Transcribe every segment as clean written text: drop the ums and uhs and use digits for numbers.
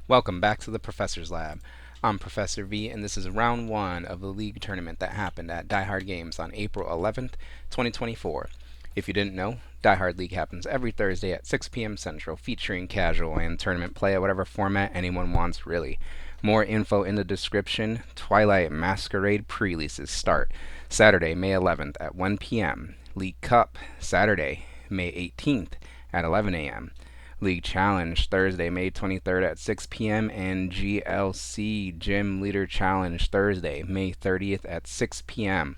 Welcome back to the Professor's Lab. I'm Professor V, and this is round one of the league tournament that happened at Die Hard Games on April 11th, 2024. If you didn't know, Die Hard League happens every Thursday at 6 p.m. Central, featuring casual and tournament play at whatever format anyone wants, really. More info in the description. Twilight Masquerade pre-releases start Saturday, May 11th at 1 p.m. League Cup, Saturday, May 18th at 11 a.m. League Challenge Thursday, May 23rd at 6 p.m. and GLC Gym Leader Challenge Thursday, May 30th at 6 p.m.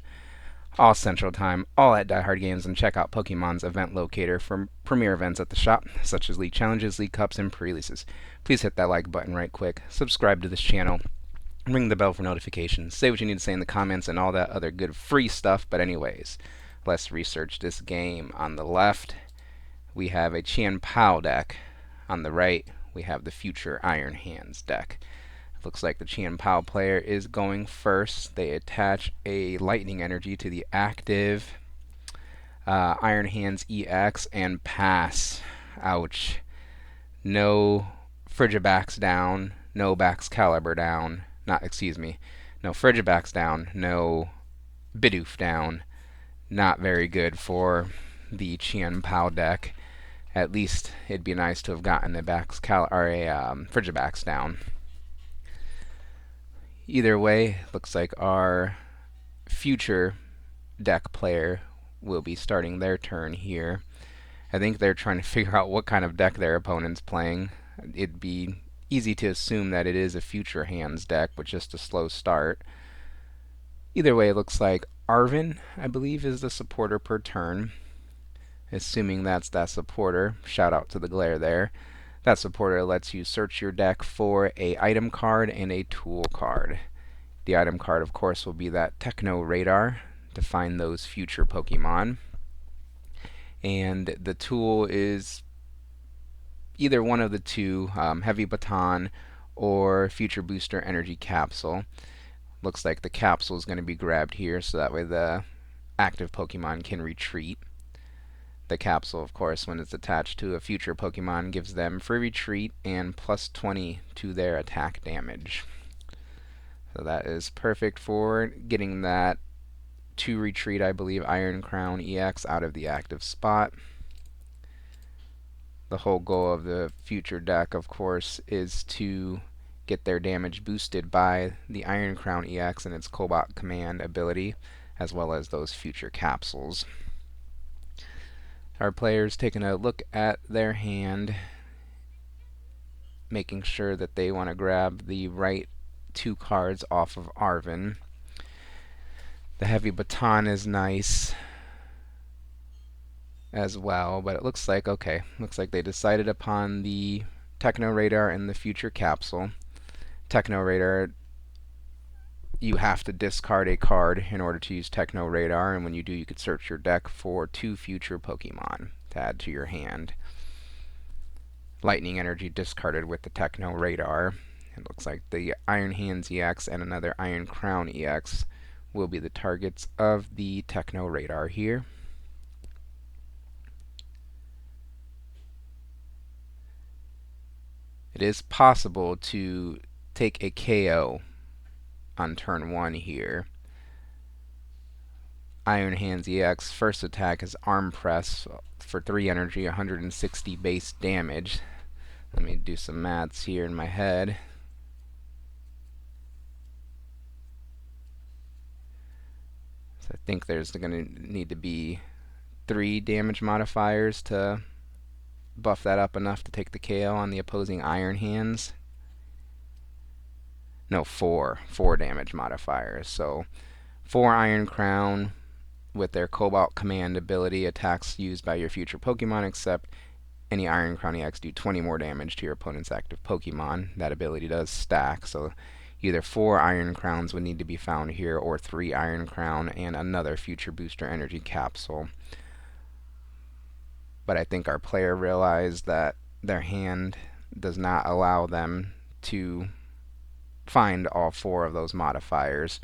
All Central Time, all at Die Hard Games, and check out Pokemon's event locator for premier events at the shop, such as League Challenges, League Cups, and pre-releases. Please hit that like button right quick, subscribe to this channel, ring the bell for notifications, say what you need to say in the comments, and all that other good free stuff. But anyways, let's research this game. On the left, we have a Chien-Pao deck. On the right, we have the Future Iron Hands deck. Looks like the Chien-Pao player is going first. They attach a lightning energy to the active Iron Hands EX and pass. Ouch. No Frigibax down, no Bax Caliber down. No Frigibax down, no Bidoof down. Not very good for the Chien-Pao deck. At least it'd be nice to have gotten a Frigibax down. Either way, looks like our future deck player will be starting their turn here. I think they're trying to figure out what kind of deck their opponent's playing. It'd be easy to assume that it is a Future Hands deck with just a slow start. Either way, it looks like Arvin, I believe, is the supporter per turn. Assuming that's that supporter, shout out to the glare there. That supporter lets you search your deck for a item card and a tool card. The item card, of course, will be that Techno Radar to find those future Pokemon. And the tool is either one of the two, Heavy Baton or Future Booster Energy Capsule. Looks like the capsule is going to be grabbed here, so that way the active Pokemon can retreat. The capsule, of course, when it's attached to a future Pokemon, gives them free retreat and plus 20 to their attack damage. So that is perfect for getting that to retreat, I believe, Iron Crown EX out of the active spot. The whole goal of the future deck, of course, is to get their damage boosted by the Iron Crown EX and its Cobalt Command ability, as well as those future capsules. Our player's taking a look at their hand, making sure that they want to grab the right two cards off of Arvin. The Heavy Baton is nice as well, but it looks like, okay, looks like they decided upon the Techno Radar and the Future Capsule. Techno Radar, you have to discard a card in order to use Techno Radar, and when you do, you could search your deck for two future Pokemon to add to your hand. Lightning Energy discarded with the Techno Radar. It looks like the Iron Hands EX and another Iron Crown EX will be the targets of the Techno Radar here. It is possible to take a KO on turn 1 here. Iron Hands EX first attack is Arm Press for 3 energy, 160 base damage. Let me do some maths here in my head. So I think there's going to need to be 3 damage modifiers to buff that up enough to take the KO on the opposing Iron Hands. No, 4 damage modifiers. So 4 Iron Crown with their Cobalt Command ability, attacks used by your future Pokemon, except any Iron Crown EX do 20 more damage to your opponent's active Pokemon. That ability does stack, so either 4 Iron Crowns would need to be found here, or 3 Iron Crown and another Future Booster Energy Capsule. But I think our player realized that their hand does not allow them to find all 4 of those modifiers.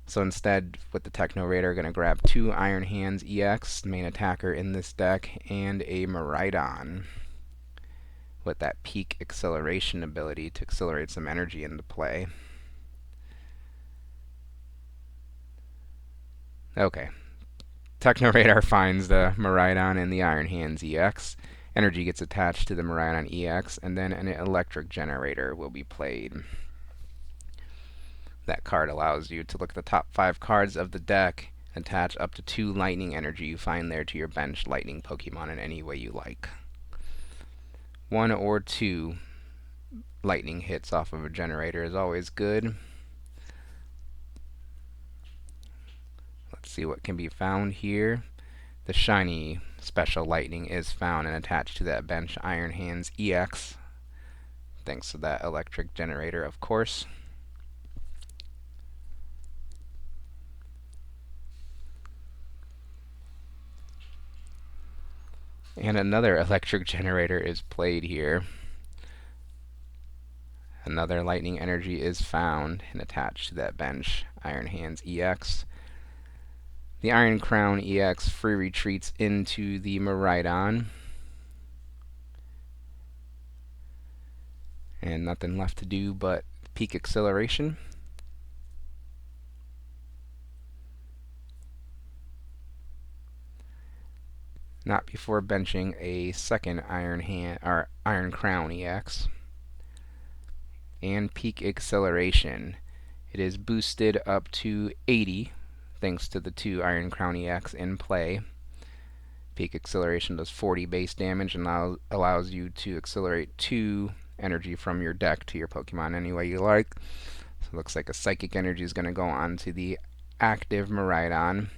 So instead, with the Techno Radar, going to grab 2 Iron Hands EX, main attacker in this deck, and a Miraidon. with that peak acceleration ability to accelerate some energy into play. Okay. Techno Radar finds the Miraidon and the Iron Hands EX. Energy gets attached to the Miraidon EX, and then an electric generator will be played. That card allows you to look at the top 5 cards of the deck, attach up to 2 lightning energy you find there to your bench lightning Pokemon in any way you like. 1 or 2 lightning hits off of a generator is always good. Let's see what can be found here. The shiny special lightning is found and attached to that bench Iron Hands EX, thanks to that electric generator, of course. And another electric generator is played here. Another lightning energy is found and attached to that bench Iron Hands EX. The Iron Crown EX free retreats into the Miraidon. And nothing left to do but peak acceleration. Not before benching a second Iron Crown EX. And peak acceleration. It is boosted up to 80 thanks to the 2 Iron Crown EX in play. Peak acceleration does 40 base damage and allows you to accelerate 2 energy from your deck to your Pokemon any way you like. So it looks like a Psychic Energy is going to go onto the active Miraidon,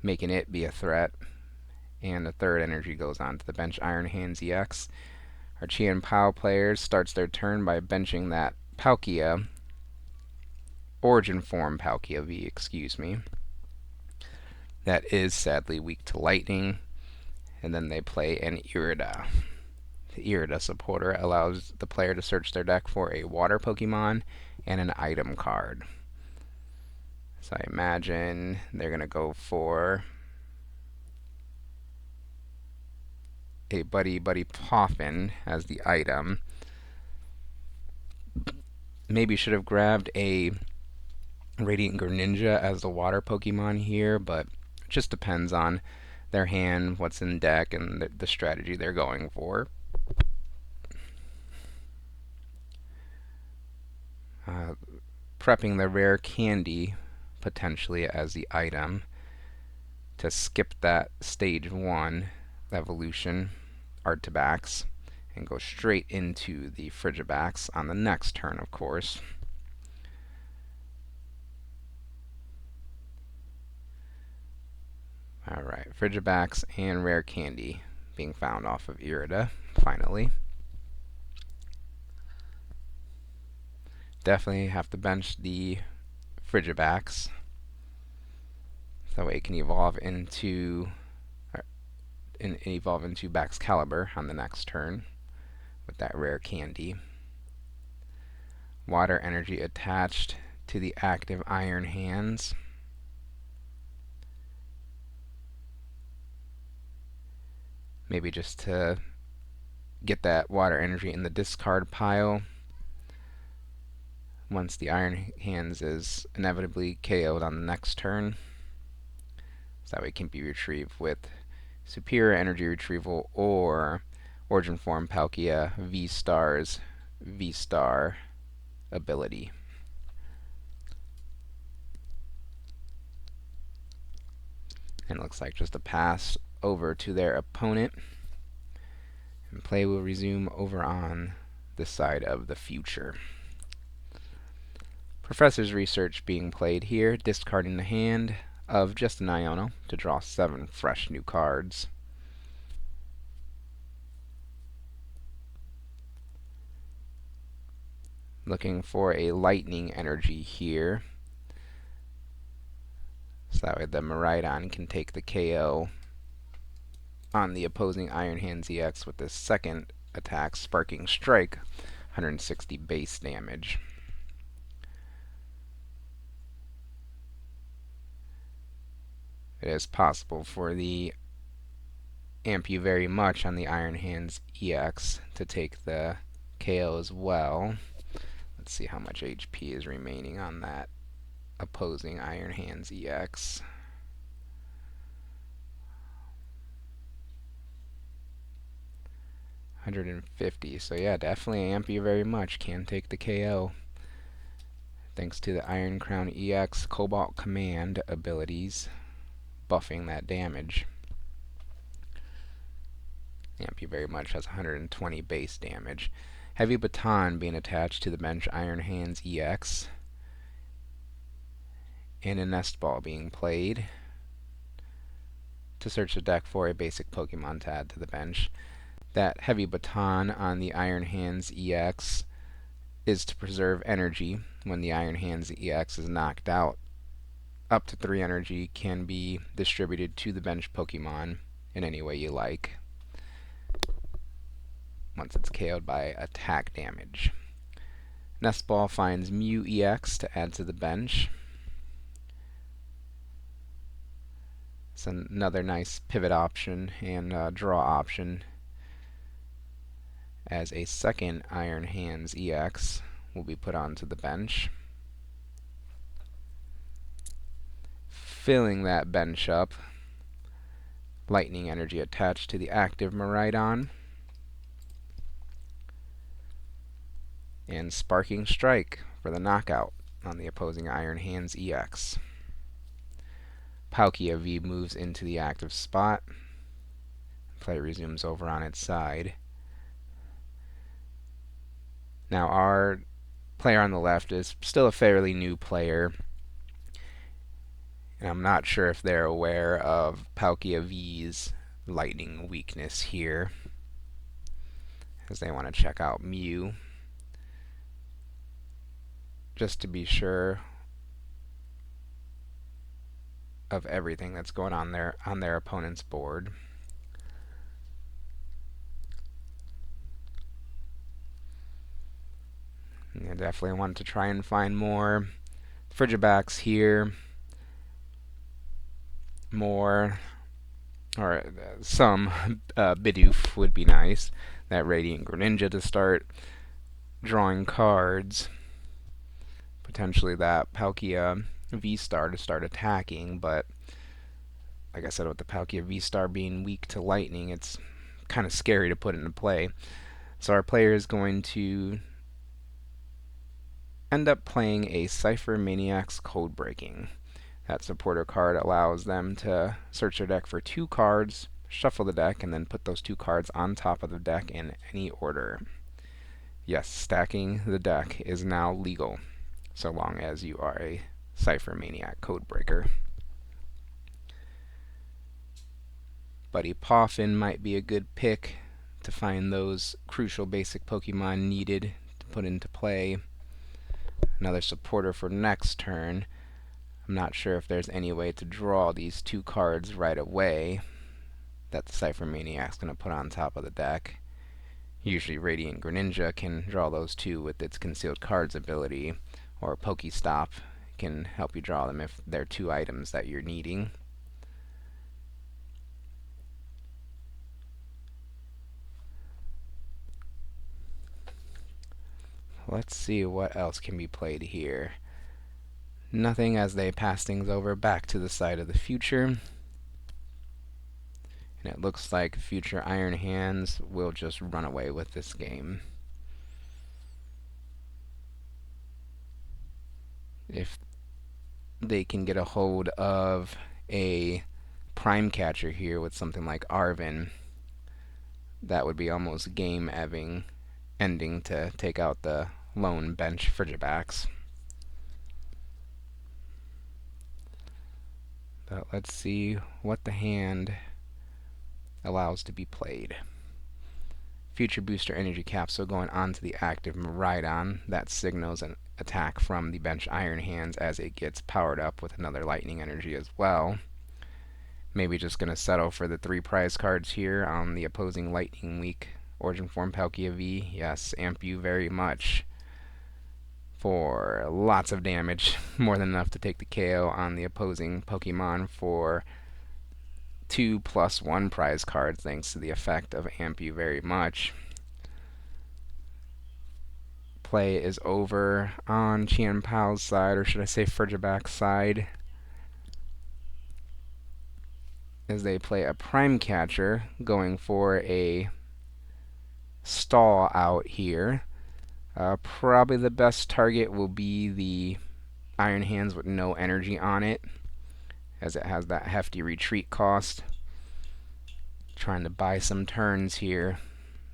making it be a threat. And the third energy goes on to the bench Iron Hands EX. Our Chien-Pao player starts their turn by benching that Palkia, Origin Form Palkia V, excuse me. That is sadly weak to lightning. And then they play an Irida. The Irida supporter allows the player to search their deck for a water Pokemon and an item card. So I imagine they're going to go for a Buddy Poffin as the item. Maybe should have grabbed a Radiant Greninja as the water Pokemon here, but it just depends on their hand, what's in deck, and the strategy they're going for. Prepping the rare candy potentially as the item to skip that stage 1 evolution, Artibax, and go straight into the Frigibax on the next turn, of course. Alright, Frigibax and Rare Candy being found off of Irida, finally. Definitely have to bench the Frigibax. That way it can evolve into Baxcalibur on the next turn with that Rare Candy. Water energy attached to the active Iron Hands. Maybe just to get that water energy in the discard pile once the Iron Hands is inevitably KO'd on the next turn. So that way it can be retrieved with Superior Energy Retrieval or Origin Form Palkia V-Star's V-Star ability. And it looks like just a pass over to their opponent. And play will resume over on this side of the future. Professor's Research being played here, discarding the hand of just an Iono to draw 7 fresh new cards. Looking for a lightning energy here. So that way the Miraidon can take the KO on the opposing Iron Hands EX with this second attack, Sparking Strike, 160 base damage. It is possible for the amp you very much on the Iron Hands EX to take the KO as well. Let's see how much HP is remaining on that opposing Iron Hands EX. $150. So yeah, definitely amp you very much. Can take the KO. Thanks to the Iron Crown EX Cobalt Command abilities, buffing that damage. Amp you very much has 120 base damage. Heavy Baton being attached to the bench Iron Hands EX. And a Nest Ball being played to search the deck for a basic Pokemon to add to the bench. That Heavy Baton on the Iron Hands EX is to preserve energy when the Iron Hands EX is knocked out. Up to 3 energy can be distributed to the bench Pokemon in any way you like once it's KO'd by attack damage. Nest Ball finds Mew EX to add to the bench. It's another nice pivot option and draw option, as a second Iron Hands EX will be put onto the bench. Filling that bench up, Lightning Energy attached to the active Miraidon, and Sparking Strike for the knockout on the opposing Iron Hands EX. Palkia V moves into the active spot. Play resumes over on its side. Now our player on the left is still a fairly new player, and I'm not sure if they're aware of Palkia V's lightning weakness here, as they want to check out Mew just to be sure of everything that's going on their opponent's board. I definitely want to try and find more Frigibacks here, more, or some Bidoof would be nice. That Radiant Greninja to start drawing cards. Potentially that Palkia V-Star to start attacking, but like I said, with the Palkia V-Star being weak to lightning, it's kind of scary to put into play. So our player is going to end up playing a Cypher Maniac's Code Breaking. That supporter card allows them to search their deck for 2 cards, shuffle the deck, and then put those 2 cards on top of the deck in any order. Yes, stacking the deck is now legal, so long as you are a Cypher Maniac Codebreaker. Buddy Poffin might be a good pick to find those crucial basic Pokemon needed to put into play. Another supporter for next turn. I'm not sure if there's any way to draw these 2 cards right away that the Cypher Maniac's going to put on top of the deck. Usually Radiant Greninja can draw those 2 with its Concealed Cards ability, or Pokestop can help you draw them if they're 2 items that you're needing. Let's see what else can be played here. Nothing, as they pass things over back to the side of the future. And it looks like future Iron Hands will just run away with this game. If they can get a hold of a Prime Catcher here with something like Arven, that would be almost game ending to take out the lone bench Frigibacks. But let's see what the hand allows to be played. Future Booster Energy Capsule going onto the active Miraidon. That signals an attack from the bench Iron Hands as it gets powered up with another Lightning Energy as well. Maybe just going to settle for the 3 prize cards here on the opposing Lightning Weak Origin Form Palkia V. Yes, amp you very much for lots of damage. More than enough to take the KO on the opposing Pokemon for 2+1 prize card thanks to the effect of Amp You very much. Play is over on Chien-Pao's side, or should I say Fridgebac's side, as they play a prime catcher, going for a stall out here. Probably the best target will be the Iron Hands with no energy on it, as it has that hefty retreat cost. Trying to buy some turns here.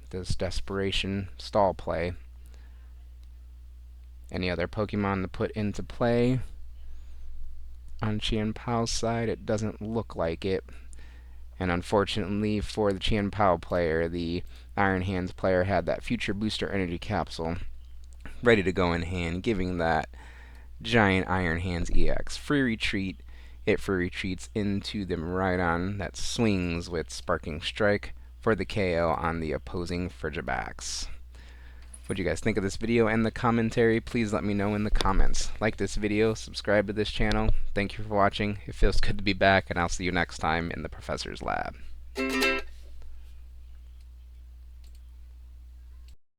This desperation stall play. Any other Pokemon to put into play? On Chien-Pao's side, it doesn't look like it. And unfortunately for the Chien-Pao player, the Iron Hands player had that Future Booster Energy Capsule ready to go in hand, giving that giant Iron Hands EX free retreat. It free retreats into the Miraidon that swings with Sparking Strike for the KO on the opposing Frigibax. What do you guys think of this video and the commentary? Please let me know in the comments. Like this video, subscribe to this channel. Thank you for watching. It feels good to be back, and I'll see you next time in the Professor's Lab.